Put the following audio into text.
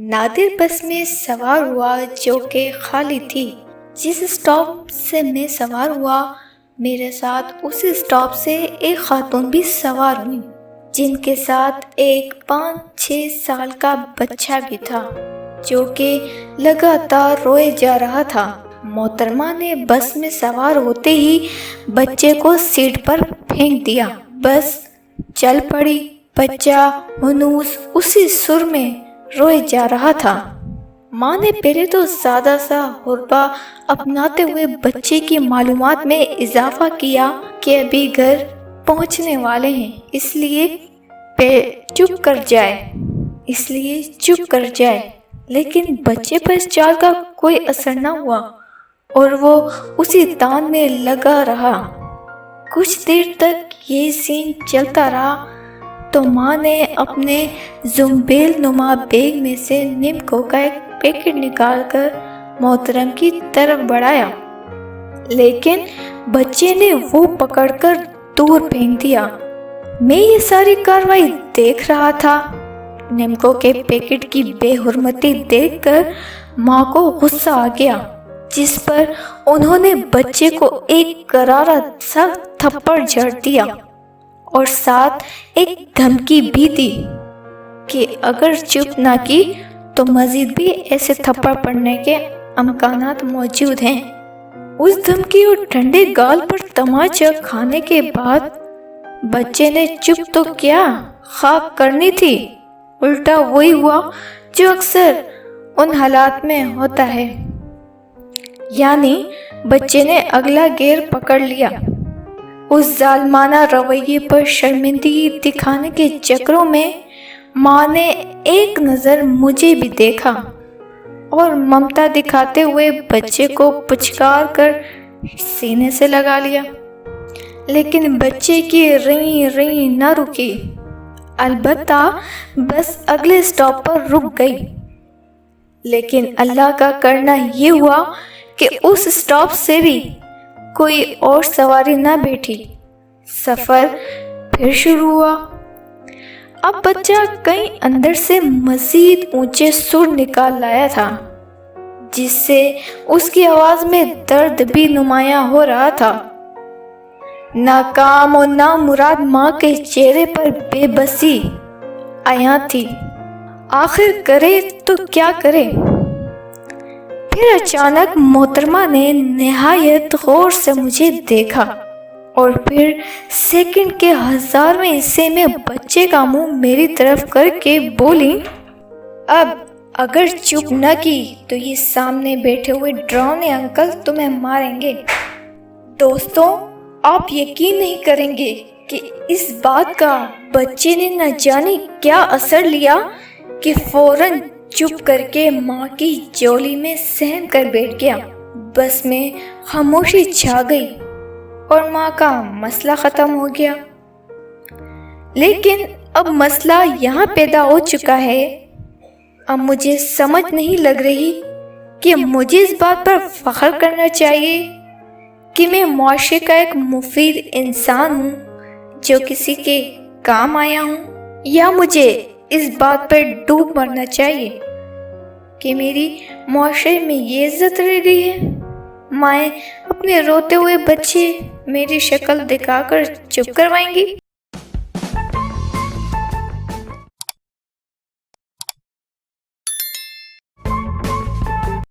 نادر بس میں سوار ہوا جو کہ خالی تھی۔ جس اسٹاپ سے میں سوار ہوا میرے ساتھ اس اسٹاپ سے ایک خاتون بھی سوار ہوئی جن کے ساتھ ایک 5-6 سال کا بچہ بھی تھا جو کہ لگاتار روئے جا رہا تھا۔ محترمہ نے بس میں سوار ہوتے ہی بچے کو سیٹ پر پھینک دیا۔ بس چل پڑی۔ بچہ ہنوز اسی سر میں روئے جا رہا تھا۔ ماں نے پہلے تو سادہ سا حربہ اپناتے ہوئے بچے کی معلومات میں اضافہ کیا کہ ابھی گھر پہنچنے والے ہیں، اس لیے چپ کر جائے، لیکن بچے پر اس چال کا کوئی اثر نہ ہوا اور وہ اسی تان میں لگا رہا۔ کچھ دیر تک یہ سین چلتا رہا تو ماں نے اپنے زنبیل نما بیگ میں سے نیمکو کا ایک پیکٹ نکال کر محترم کی طرف بڑھایا، لیکن بچے نے وہ پکڑ کر دور پھینک دیا۔ میں یہ ساری کارروائی دیکھ رہا تھا۔ نیمکو کے پیکٹ کی بے حرمتی دیکھ کر ماں کو غصہ آ گیا، جس پر انہوں نے بچے کو ایک کرارا سا تھپڑ جڑ دیا اور ساتھ ایک دھمکی بھی دی کہ اگر چپ نہ کی تو مزید بھی ایسے تھپڑ پڑنے کے امکانات موجود ہیں۔ اس دھمکی اور ٹھنڈے گال پر تماچا کھانے کے بعد بچے نے چپ تو کیا، خاک کرنی تھی۔ الٹا وہی ہوا جو اکثر ان حالات میں ہوتا ہے، یعنی بچے نے اگلا گیئر پکڑ لیا۔ اس ظالمانہ رویے پر شرمندگی دکھانے کے چکروں میں ماں نے ایک نظر مجھے بھی دیکھا اور ممتا دکھاتے ہوئے بچے کو پچکار کر سینے سے لگا لیا، لیکن بچے کی ری نہ رکی۔ البتہ بس اگلے سٹاپ پر رک گئی، لیکن اللہ کا کرنا یہ ہوا کہ اس سٹاپ سے بھی کوئی اور سواری نہ بیٹھی۔ سفر پھر شروع ہوا۔ اب بچہ کہیں اندر سے مزید اونچے سر نکال لایا تھا، جس سے اس کی آواز میں درد بھی نمایاں ہو رہا تھا۔ ناکام اور نامراد ماں کے چہرے پر بے بسی عیاں تھی۔ آخر کرے تو کیا کرے؟ پھر اچانک محترمہ نے نہایت غور سے مجھے دیکھا اور پھر سیکنڈ کے 1000ویں حصے میں بچے کا منہ میری طرف کر کے بولی، اب اگر چپ نہ کی تو یہ سامنے بیٹھے ہوئے ڈراؤنے انکل تمہیں ماریں گے۔ دوستوں، آپ یقین نہیں کریں گے کہ اس بات کا بچے نے نہ جانے کیا اثر لیا کہ فوراً چپ کر کے ماں کی جولی میں سہم کر بیٹھ گیا۔ بس میں خاموشی چھا گئی اور ماں کا مسئلہ ختم ہو گیا۔ لیکن اب مسئلہ یہاں پیدا ہو چکا ہے۔ اب مجھے سمجھ نہیں لگ رہی کہ مجھے اس بات پر فخر کرنا چاہیے کہ میں معاشرے کا ایک مفید انسان ہوں جو کسی کے کام آیا ہوں، یا مجھے اس بات پر ڈوب مرنا چاہیے کہ میری معاشرے میں یہ عزت رہ گئی ہے۔ مائیں اپنے روتے ہوئے بچے میری شکل دکھا کر چپ کروائیں گی۔